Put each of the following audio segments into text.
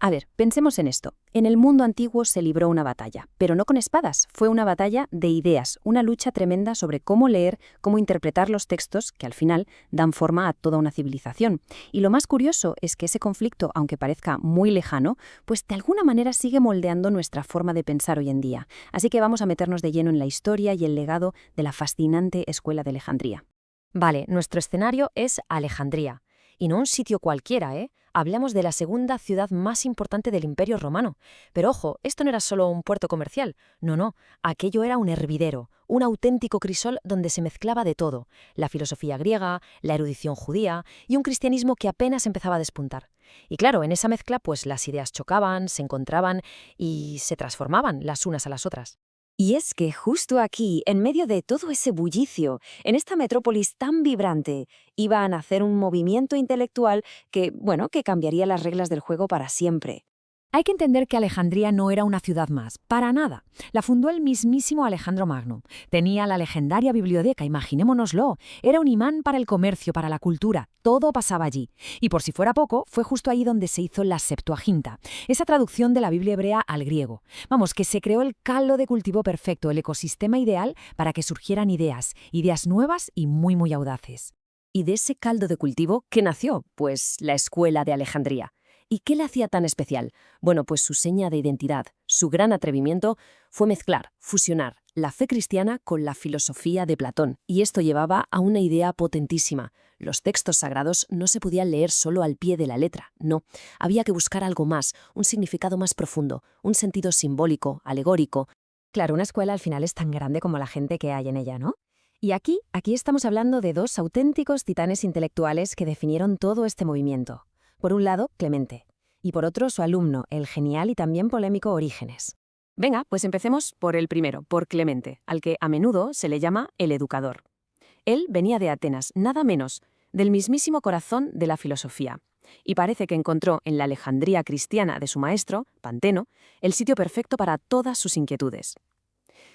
A ver, pensemos en esto. En el mundo antiguo se libró una batalla, pero no con espadas, fue una batalla de ideas, una lucha tremenda sobre cómo leer, cómo interpretar los textos que al final dan forma a toda una civilización. Y lo más curioso es que ese conflicto, aunque parezca muy lejano, pues de alguna manera sigue moldeando nuestra forma de pensar hoy en día. Así que vamos a meternos de lleno en la historia y el legado de la fascinante Escuela de Alejandría. Vale, nuestro escenario es Alejandría. Y no un sitio cualquiera, ¿eh? Hablamos de la segunda ciudad más importante del Imperio Romano. Pero ojo, esto no era solo un puerto comercial. No, aquello era un hervidero, un auténtico crisol donde se mezclaba de todo. La filosofía griega, la erudición judía y un cristianismo que apenas empezaba a despuntar. Y claro, en esa mezcla pues las ideas chocaban, se encontraban y se transformaban las unas a las otras. Y es que justo aquí, en medio de todo ese bullicio, en esta metrópolis tan vibrante, iba a nacer un movimiento intelectual que cambiaría las reglas del juego para siempre. Hay que entender que Alejandría no era una ciudad más, para nada. La fundó el mismísimo Alejandro Magno. Tenía la legendaria biblioteca, imaginémonoslo. Era un imán para el comercio, para la cultura. Todo pasaba allí. Y por si fuera poco, fue justo ahí donde se hizo la Septuaginta, esa traducción de la Biblia hebrea al griego. Vamos, que se creó el caldo de cultivo perfecto, el ecosistema ideal para que surgieran ideas nuevas y muy audaces. Y de ese caldo de cultivo, ¿qué nació? Pues la Escuela de Alejandría. ¿Y qué la hacía tan especial? Bueno, pues su seña de identidad, su gran atrevimiento fue mezclar, fusionar la fe cristiana con la filosofía de Platón. Y esto llevaba a una idea potentísima. Los textos sagrados no se podían leer solo al pie de la letra, no. Había que buscar algo más, un significado más profundo, un sentido simbólico, alegórico. Claro, una escuela al final es tan grande como la gente que hay en ella, ¿no? Y aquí estamos hablando de dos auténticos titanes intelectuales que definieron todo este movimiento. Por un lado, Clemente, y por otro, su alumno, el genial y también polémico Orígenes. Venga, pues empecemos por el primero, por Clemente, al que a menudo se le llama el educador. Él venía de Atenas, nada menos, del mismísimo corazón de la filosofía, y parece que encontró en la Alejandría cristiana de su maestro, Panteno, el sitio perfecto para todas sus inquietudes.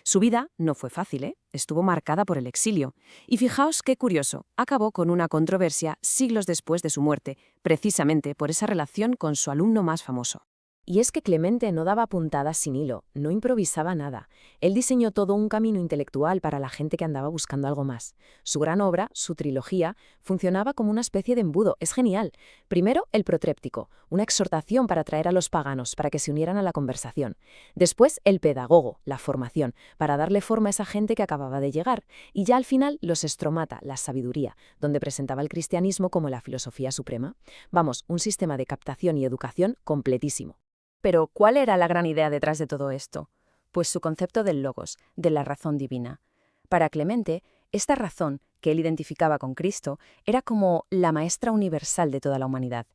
Su vida no fue fácil, ¿eh? Estuvo marcada por el exilio. Y fijaos qué curioso, acabó con una controversia siglos después de su muerte, precisamente por esa relación con su alumno más famoso. Y es que Clemente no daba puntadas sin hilo, no improvisaba nada. Él diseñó todo un camino intelectual para la gente que andaba buscando algo más. Su gran obra, su trilogía, funcionaba como una especie de embudo. Es genial. Primero, el protréptico, una exhortación para atraer a los paganos, para que se unieran a la conversación. Después, el pedagogo, la formación, para darle forma a esa gente que acababa de llegar. Y ya al final, los estromata, la sabiduría, donde presentaba el cristianismo como la filosofía suprema. Vamos, un sistema de captación y educación completísimo. Pero, ¿cuál era la gran idea detrás de todo esto? Pues su concepto del logos, de la razón divina. Para Clemente, esta razón, que él identificaba con Cristo, era como la maestra universal de toda la humanidad.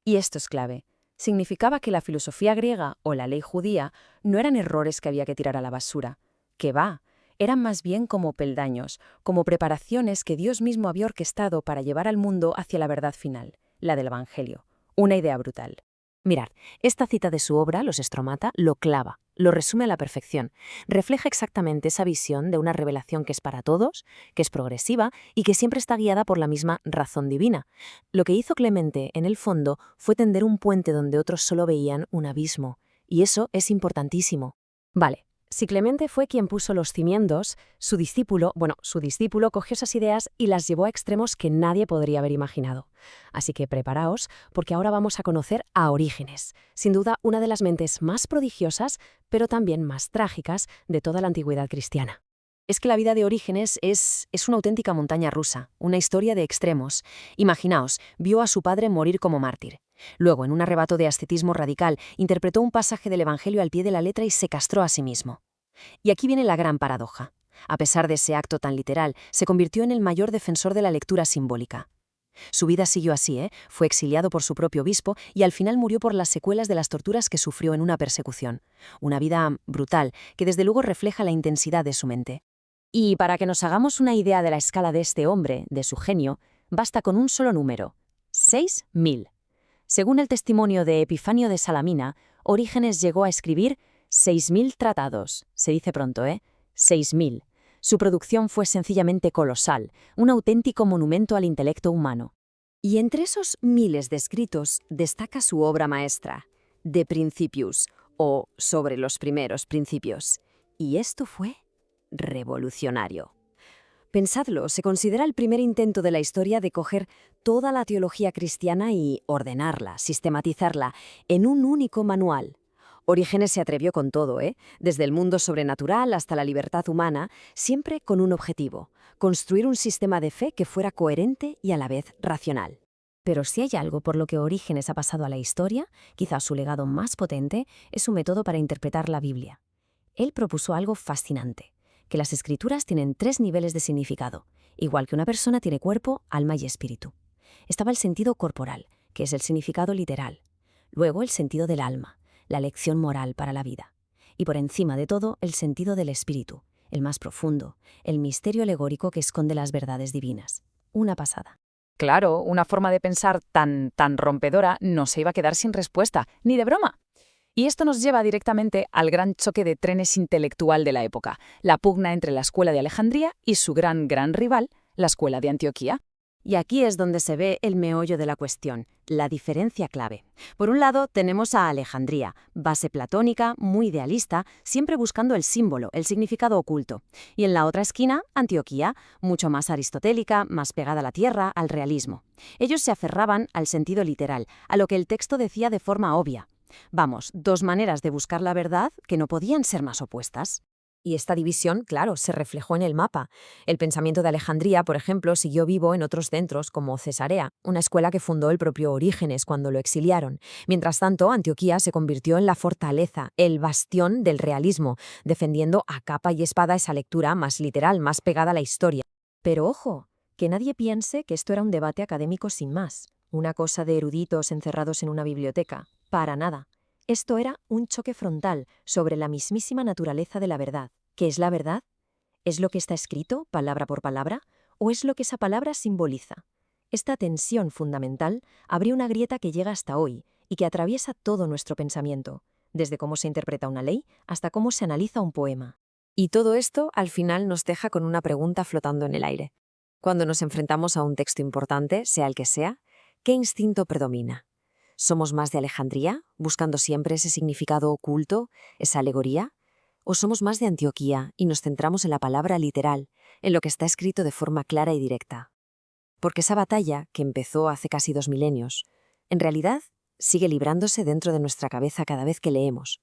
Y esto es clave. Significaba que la filosofía griega o la ley judía no eran errores que había que tirar a la basura. ¡Que va! Eran más bien como peldaños, como preparaciones que Dios mismo había orquestado para llevar al mundo hacia la verdad final, la del Evangelio. Una idea brutal. Mirad, esta cita de su obra, Los Estromata, lo clava, lo resume a la perfección. Refleja exactamente esa visión de una revelación que es para todos, que es progresiva y que siempre está guiada por la misma razón divina. Lo que hizo Clemente, en el fondo, fue tender un puente donde otros solo veían un abismo. Y eso es importantísimo. Vale. Si Clemente fue quien puso los cimientos, su discípulo cogió esas ideas y las llevó a extremos que nadie podría haber imaginado. Así que preparaos, porque ahora vamos a conocer a Orígenes, sin duda una de las mentes más prodigiosas, pero también más trágicas de toda la antigüedad cristiana. Es que la vida de Orígenes es una auténtica montaña rusa, una historia de extremos. Imaginaos, vio a su padre morir como mártir. Luego, en un arrebato de ascetismo radical, interpretó un pasaje del Evangelio al pie de la letra y se castró a sí mismo. Y aquí viene la gran paradoja. A pesar de ese acto tan literal, se convirtió en el mayor defensor de la lectura simbólica. Su vida siguió así, Fue exiliado por su propio obispo y al final murió por las secuelas de las torturas que sufrió en una persecución. Una vida brutal, que desde luego refleja la intensidad de su mente. Y para que nos hagamos una idea de la escala de este hombre, de su genio, basta con un solo número: 6.000. Según el testimonio de Epifanio de Salamina, Orígenes llegó a escribir 6.000 tratados. Se dice pronto, 6.000. Su producción fue sencillamente colosal, un auténtico monumento al intelecto humano. Y entre esos miles de escritos destaca su obra maestra, De Principius, o sobre los primeros principios. Y esto fue revolucionario. Pensadlo, se considera el primer intento de la historia de coger toda la teología cristiana y ordenarla, sistematizarla, en un único manual. Orígenes se atrevió con todo, desde el mundo sobrenatural hasta la libertad humana, siempre con un objetivo: construir un sistema de fe que fuera coherente y a la vez racional. Pero si hay algo por lo que Orígenes ha pasado a la historia, quizás su legado más potente es su método para interpretar la Biblia. Él propuso algo fascinante: que las escrituras tienen 3 niveles de significado, igual que una persona tiene cuerpo, alma y espíritu. Estaba el sentido corporal, que es el significado literal. Luego el sentido del alma, la lección moral para la vida. Y por encima de todo, el sentido del espíritu, el más profundo, el misterio alegórico que esconde las verdades divinas. Una pasada. Claro, una forma de pensar tan rompedora no se iba a quedar sin respuesta, ni de broma. Y esto nos lleva directamente al gran choque de trenes intelectual de la época, la pugna entre la escuela de Alejandría y su gran rival, la escuela de Antioquía. Y aquí es donde se ve el meollo de la cuestión, la diferencia clave. Por un lado, tenemos a Alejandría, base platónica, muy idealista, siempre buscando el símbolo, el significado oculto. Y en la otra esquina, Antioquía, mucho más aristotélica, más pegada a la tierra, al realismo. Ellos se aferraban al sentido literal, a lo que el texto decía de forma obvia. Vamos, 2 maneras de buscar la verdad que no podían ser más opuestas. Y esta división, claro, se reflejó en el mapa. El pensamiento de Alejandría, por ejemplo, siguió vivo en otros centros como Cesarea, una escuela que fundó el propio Orígenes cuando lo exiliaron. Mientras tanto, Antioquía se convirtió en la fortaleza, el bastión del realismo, defendiendo a capa y espada esa lectura más literal, más pegada a la historia. Pero ojo, que nadie piense que esto era un debate académico sin más, una cosa de eruditos encerrados en una biblioteca. Para nada. Esto era un choque frontal sobre la mismísima naturaleza de la verdad. ¿Qué es la verdad? ¿Es lo que está escrito, palabra por palabra, o es lo que esa palabra simboliza? Esta tensión fundamental abre una grieta que llega hasta hoy y que atraviesa todo nuestro pensamiento, desde cómo se interpreta una ley hasta cómo se analiza un poema. Y todo esto, al final, nos deja con una pregunta flotando en el aire. Cuando nos enfrentamos a un texto importante, sea el que sea, ¿qué instinto predomina? ¿Somos más de Alejandría, buscando siempre ese significado oculto, esa alegoría? ¿O somos más de Antioquía y nos centramos en la palabra literal, en lo que está escrito de forma clara y directa? Porque esa batalla, que empezó hace casi 2 milenios, en realidad sigue librándose dentro de nuestra cabeza cada vez que leemos,